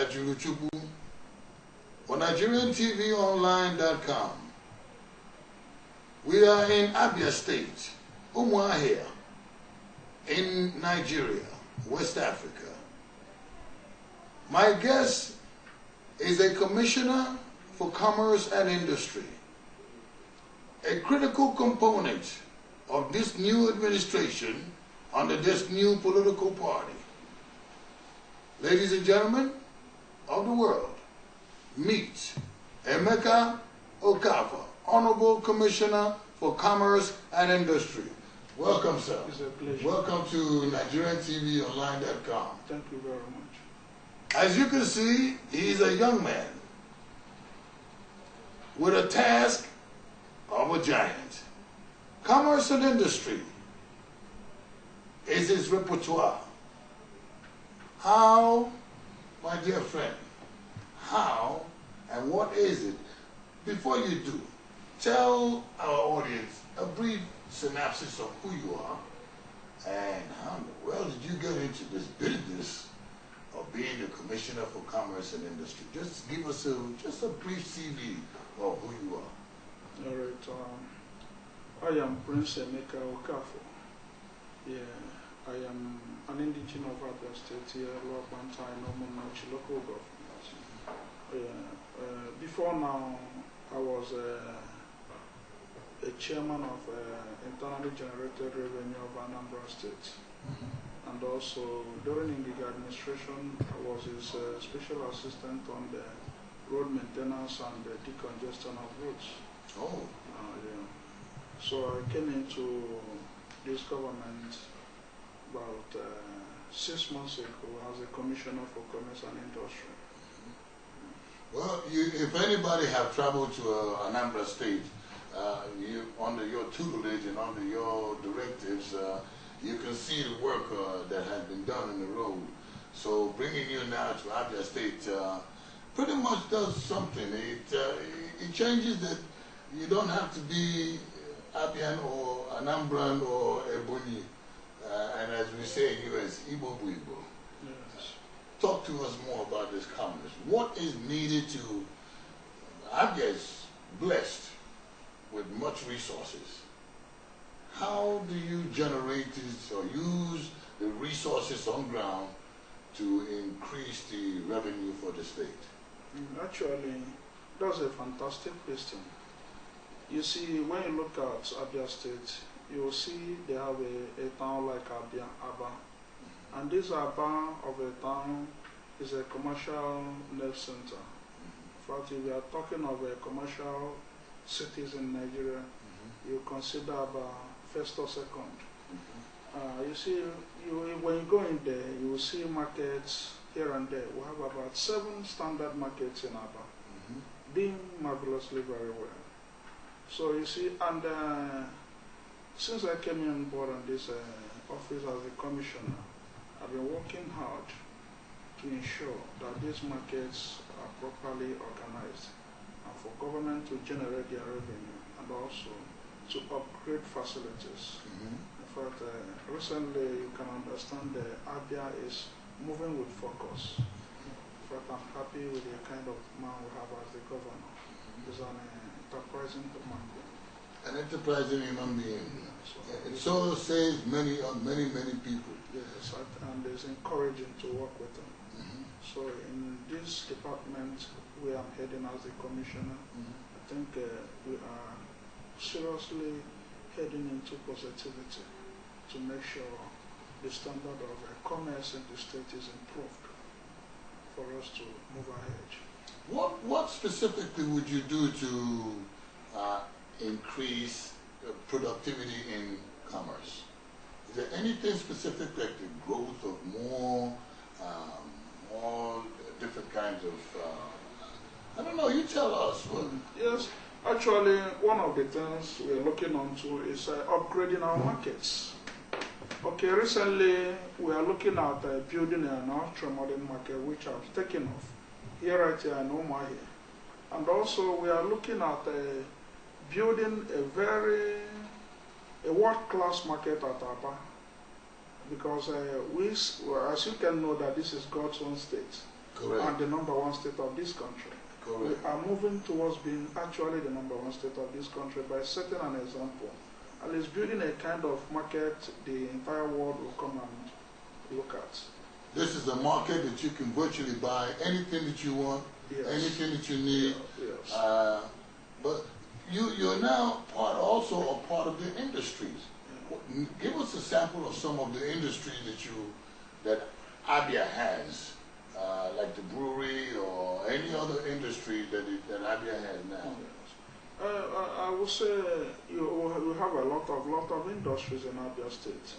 Ajuluchuku on NigerianTVOnline.com. We are in Abia State, Umuahia, in Nigeria, West Africa. My guest is a commissioner for commerce and industry, a critical component of this new administration under this new political party. Ladies and gentlemen of the world, meet Emeka Okafor, Honorable Commissioner for Commerce and Industry. Welcome, sir. It's a pleasure. Welcome to NigerianTVOnline.com. Thank you very much. As you can see, he's a young man with a task of a giant. Commerce and industry is his repertoire. How, my dear friend, how and what is it? Before you do, tell our audience a brief synopsis of who you are and how in the world did you get into this business of being the Commissioner for Commerce and Industry. Just give us just a brief CV of who you are. All right. I am Prince Emeka Okafor. Yeah, I am an indigenous of Abia State here, Lokwanta, local government. Before now, I was a chairman of internally generated revenue of Anambra State. And also, during the administration, I was his special assistant on the road maintenance and the decongestion of roads. Oh. Yeah. So I came into this government about 6 months ago as a commissioner for commerce and industry. Well, if anybody have traveled to Anambra State, under your tutelage and under your directives, you can see the work that has been done in the road. So bringing you now to Abia State pretty much does something. It changes that you don't have to be Abian or Anambran or Ebonyi. And as we say in US, Igbo bu Igbo. Yes. Talk to us more about this commerce. What is needed to, Abia is blessed with much resources. How do you generate this or use the resources on ground to increase the revenue for the state? Actually, that's a fantastic question. You see, when you look at Abia State, you will see they have a town like Abia, Aba. And this Aba of a town is a commercial nerve center. In fact, if we are talking of a commercial cities in Nigeria, you consider Aba first or second. You see, when you go in there, you will see markets here and there. We have about 7 standard markets in Aba, doing marvelously very well. So you see, and since I came on board on this office as a commissioner, I've been working hard to ensure that these markets are properly organized and for government to generate their revenue and also to upgrade facilities. In fact, recently you can understand that Abia is moving with focus. In fact, I'm happy with the kind of man we have as the governor. He's an enterprising man. An enterprising human being. Yeah, It so says many people. Yes, and it's encouraging to work with them. So in this department, we are heading as a commissioner. I think we are seriously heading into positivity to make sure the standard of commerce in the state is improved for us to move ahead. What specifically would you do to increase productivity in commerce? Is there anything specific like the growth of more different kinds of, I don't know, you tell us. Yes, actually one of the things we're looking onto is upgrading our markets. Okay, recently we are looking at building an ultra-modern market which has taken off here right here in Umuahia. And also we are looking at building a world-class market at Abia, because as you can know that this is God's own state. Correct. and the #1 state of this country. Correct. We are moving towards being actually the #1 state of this country by setting an example. And it's building a kind of market the entire world will come and look at. This is a market that you can virtually buy anything that you want, Yes. anything that you need. Yes. But you're now also a part of the industries. Give us a sample of some of the industries that Abia has, like the brewery or any other industry that Abia has now. I would say we have a lot of industries in Abia State.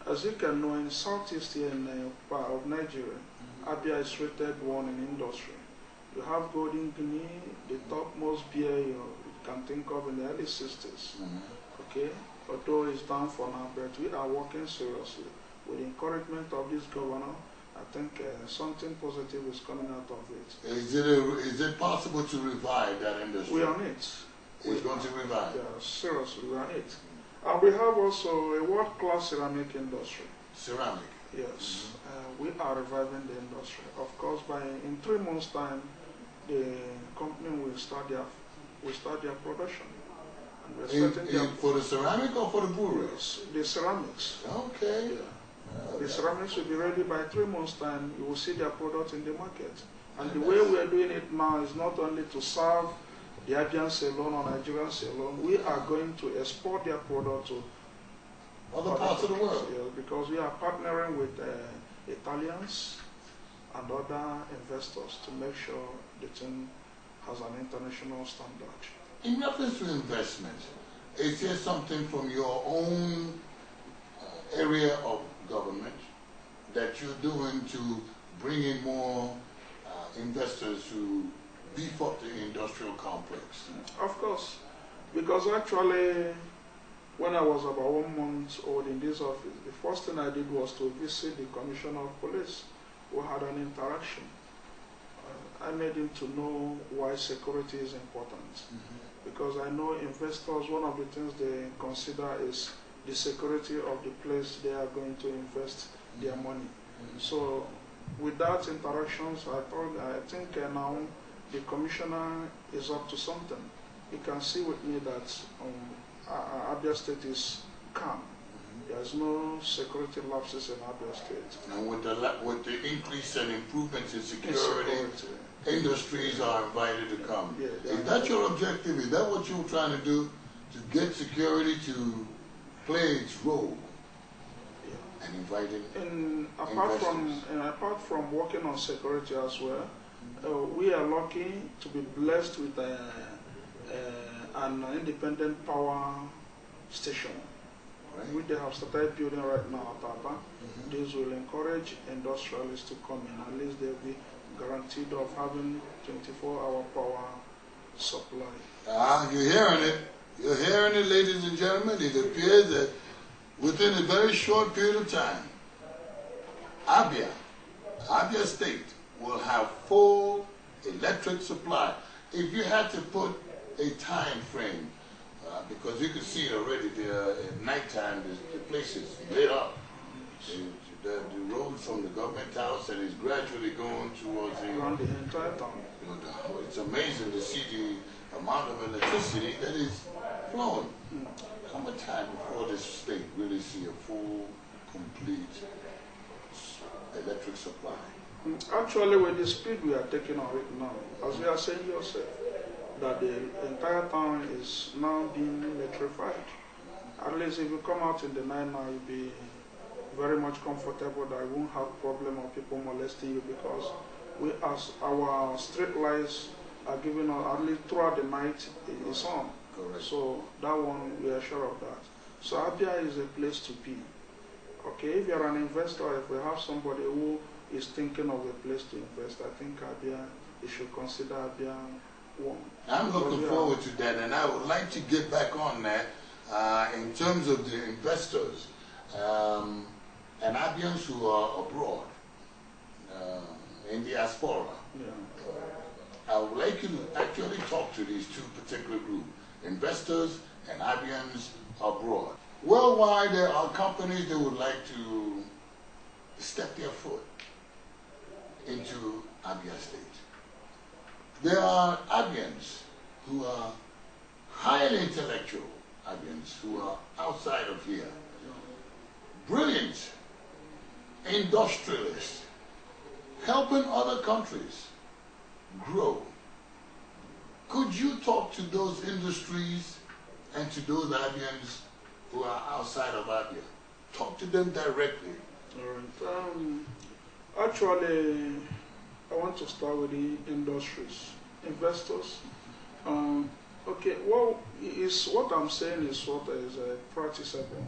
As you can know, in southeast here in part of Nigeria, Abia is rated 1 in industry. You have Golden Guinea, the topmost beer you can think of in the early 60s. Okay, although it's down for now, but we are working seriously. With the encouragement of this governor, I think something positive is coming out of it. Is it possible to revive that industry? We are on it. It's going to revive? Yeah, seriously, we are on it. And we have also a world-class ceramic industry. Ceramic? Yes. We are reviving the industry. Of course, in 3 months' time, the company will start their production. And for the ceramic or for the brewery? Yes, the ceramics. Okay. Yeah. The ceramics will be ready by 3 months' time. You will see their product in the market. And the way we are doing it now is not only to serve the Abians alone or Nigerians alone. We are going to export their product to other parts of the world. Yes, because we are partnering with Italians and other investors to make sure the thing has an international standard. In reference to investment, is there something from your own area of government that you're doing to bring in more investors to beef up the industrial complex? Of course, because actually when I was about 1 month old in this office, the first thing I did was to visit the Commissioner of Police. We had an interaction. I made him to know why security is important. Because I know investors, one of the things they consider is the security of the place they are going to invest their money. So with that interactions, I think now the Commissioner is up to something. He can see with me that Abia State is calm. There's no security lapses in Abia State. And with the increase and improvements in security, industries are invited to come. Yeah, is that your objective? Is that what you're trying to do? To get security to play its role? Yeah. And inviting apart from working on security as well, we are lucky to be blessed with an independent power station. Right. Which they have started building right now at Abia. This will encourage industrialists to come in. At least they'll be guaranteed of having 24-hour power supply. You're hearing it. You're hearing it, ladies and gentlemen. It appears that within a very short period of time, Abia State will have full electric supply. If you had to put a time frame, because you can see it already there at nighttime, the place is lit up. The road from the government house and is gradually going towards around the entire town. It's amazing to see the amount of electricity that is flowing. How much time before this state really see a full, complete electric supply? Actually, with the speed we are taking on it now, as you are saying yourself, that the entire town is now being electrified. At least if you come out in the night now, you'll be very much comfortable that you won't have problem of people molesting you, because our street lights are giving us, at least throughout the night, it's on. Correct. So that one, we are sure of that. So Abia is a place to be. Okay, if you're an investor, if we have somebody who is thinking of a place to invest, I think Abia, you should consider Abia one. I'm looking forward to that, and I would like to get back on that in terms of the investors and Abians who are abroad in the diaspora. Yeah. I would like you to actually talk to these two particular groups, investors and Abians abroad. Worldwide, there are companies that would like to step their foot into Abia State. There are Abians who are highly intellectual, Abians who are outside of here, brilliant industrialists, helping other countries grow. Could you talk to those industries and to those Abians who are outside of Abia? Talk to them directly. All right. Actually, I want to start with the industries, investors. Okay, well, what I'm saying is what is practicable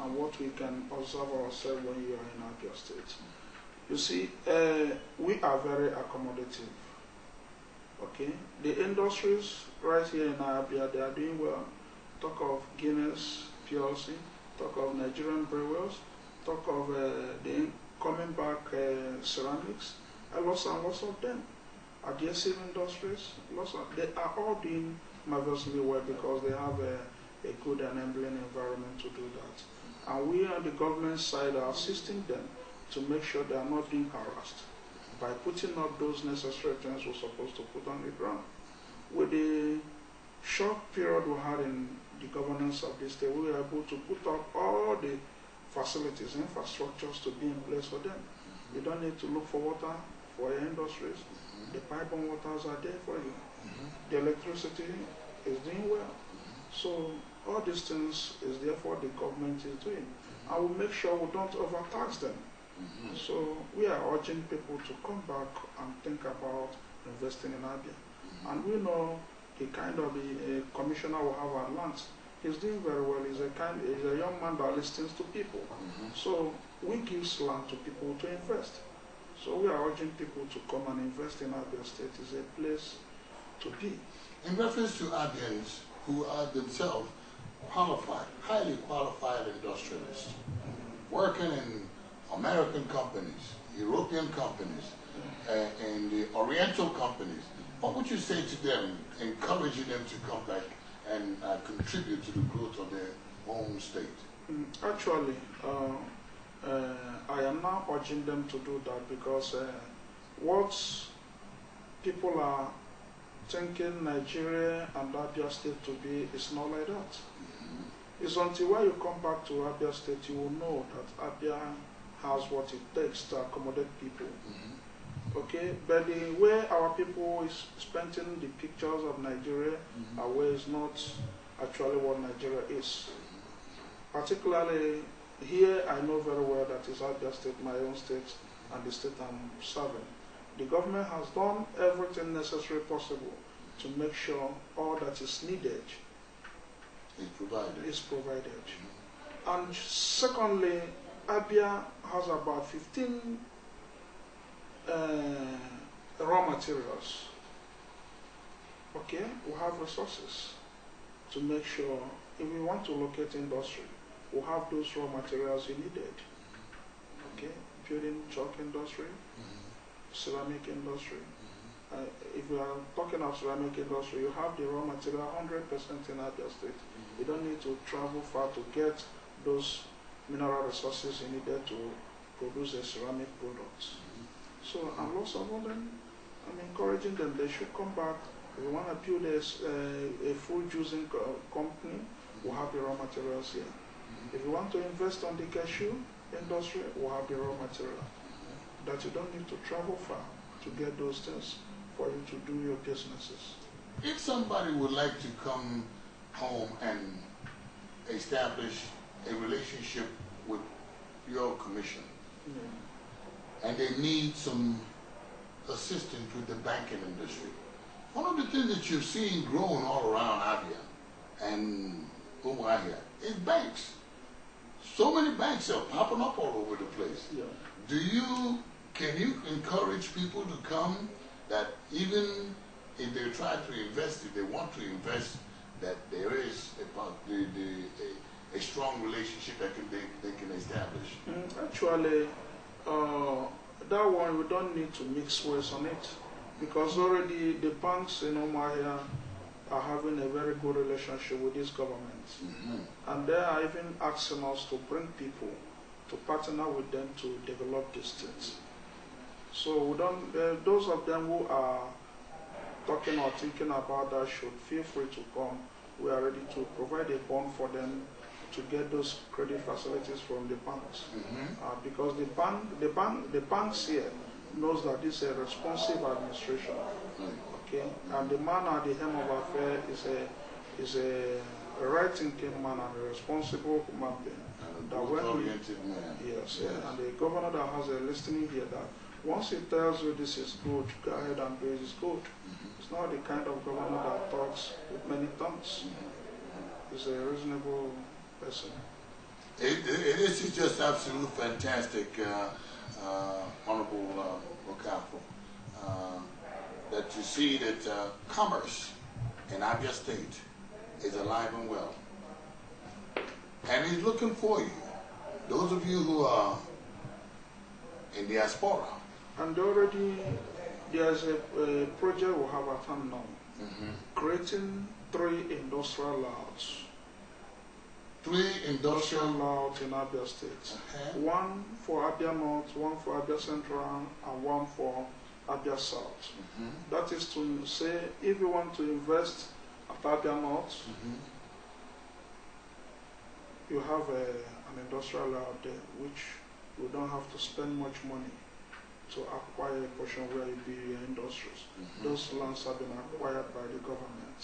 and what we can observe ourselves when you are in Abia State. You see, we are very accommodative. Okay, the industries right here in Abia, they are doing well. Talk of Guinness PLC, talk of Nigerian brewers, talk of the coming back ceramics, lots and lots of them. Adhesive industries, they are all doing marvelously well because they have a good enabling environment to do that. And we on the government side are assisting them to make sure they are not being harassed by putting up those necessary things we're supposed to put on the ground. With the short period we had in the governance of this state, we were able to put up all the facilities, infrastructures to be in place for them. You don't need to look for water for your industries. The pipe-borne waters are there for you. The electricity is doing well. So all these things is therefore the government is doing. And we make sure we don't overtax them. So we are urging people to come back and think about investing in Abia. And we know the kind of the commissioner we have at land. He's doing very well. He's a young man that listens to people. So we give land to people to invest. So we are urging people to come and invest in Abia State. It's a place to be. In reference to Abians who are themselves qualified, highly qualified industrialists, working in American companies, European companies, and the Oriental companies, what would you say to them, encouraging them to come back and contribute to the growth of their home state? Actually, I am now urging them to do that because what people are thinking Nigeria and Abia State to be is not like that. It's until when you come back to Abia State you will know that Abia has what it takes to accommodate people. Okay, but the way our people is painting the pictures of Nigeria away is not actually what Nigeria is. Particularly here, I know very well that is Abia State, my own state, and the state I'm serving. The government has done everything necessary possible to make sure all that is needed is provided. And secondly, Abia has about 15 raw materials. Okay, we have resources to make sure if we want to locate industry, we have those raw materials you needed. Okay, building chalk industry, ceramic industry. If we are talking of ceramic industry, you have the raw material 100% in Abia State. You don't need to travel far to get those mineral resources you needed to produce a ceramic product. So, and lots of them, I'm encouraging them, they should come back. If we want to build a food juicing company, we'll have the raw materials here. If you want to invest on the cashew industry, we'll have the raw material. That you don't need to travel far to get those things for you to do your businesses. If somebody would like to come home and establish a relationship with your commission, and they need some assistance with the banking industry, one of the things that you're seeing growing all around Abia and Umuahia is banks. So many banks are popping up all over the place. Can you encourage people to come, that even if they try to invest, if they want to invest, that there is a strong relationship that they can establish? Actually, that one we don't need to mix words on it, because already the banks in Umuahia are having a very good relationship with this government, and they are even asking us to bring people to partner with them to develop these states. So we don't, those of them who are talking or thinking about that should feel free to come. We are ready to provide a bond for them to get those credit facilities from the banks. Because the banks here knows that this is a responsive administration. Okay, and the man at the helm of affairs is a right-thinking man and a responsible human being. Oriented man. Yes, and the governor that has a listening here that once he tells you this is good, go ahead and do it, it's good. It's not the kind of governor that talks with many tongues. He's a reasonable person. This is just absolutely fantastic, Honorable Okafor, that you see that commerce in Abia State is alive and well. And he's looking for you. Those of you who are in diaspora. And already there's a project we have at hand now, creating 3 industrial layouts. 3 industrial layouts in Abia State. One for Abia North, one for Abia Central, and one for Abia South. That is to say, if you want to invest at Abia North, you have an industrial layout there, which you don't have to spend much money to acquire a portion where you build your industries. Those lands have been acquired by the government,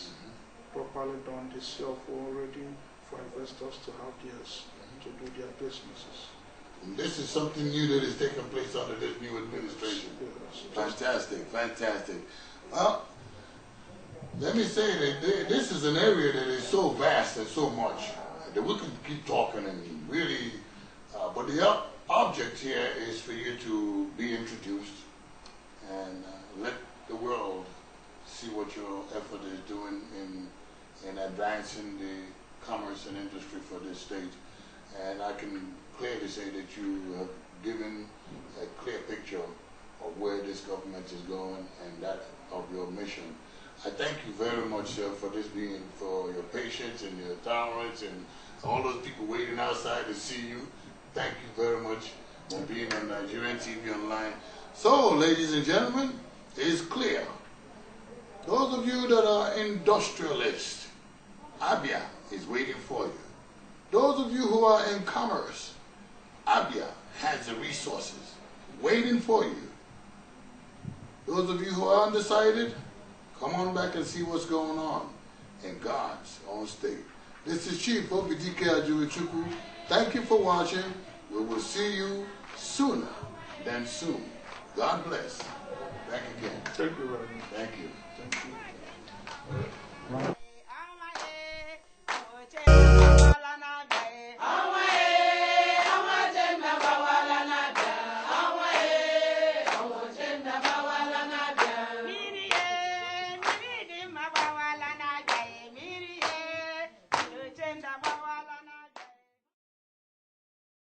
properly done, the CFO ready for investors to have theirs to do their businesses. And this is something new that is taking place under this new administration. Yes. Fantastic, fantastic. Well, let me say that this is an area that is so vast and so much that we can keep talking and really, but the object here is for you to be introduced and let the world see what your effort is doing in advancing the commerce and industry for this state. And I can clearly say that you have given a clear picture of where this government is going and that of your mission. I thank you very much, sir, for this being, for your patience and your tolerance and all those people waiting outside to see you. Thank you very much for being on Nigerian TV Online. So, ladies and gentlemen, it's clear. Those of you that are industrialists, Abia is waiting for you. Those of you who are in commerce, Abia has the resources waiting for you. Those of you who are undecided, come on back and see what's going on in God's own state. This is Chief Obidike Ajuluchuku. Thank you for watching. We will see you sooner than soon. God bless. Thank you again. Thank you very much. Thank you.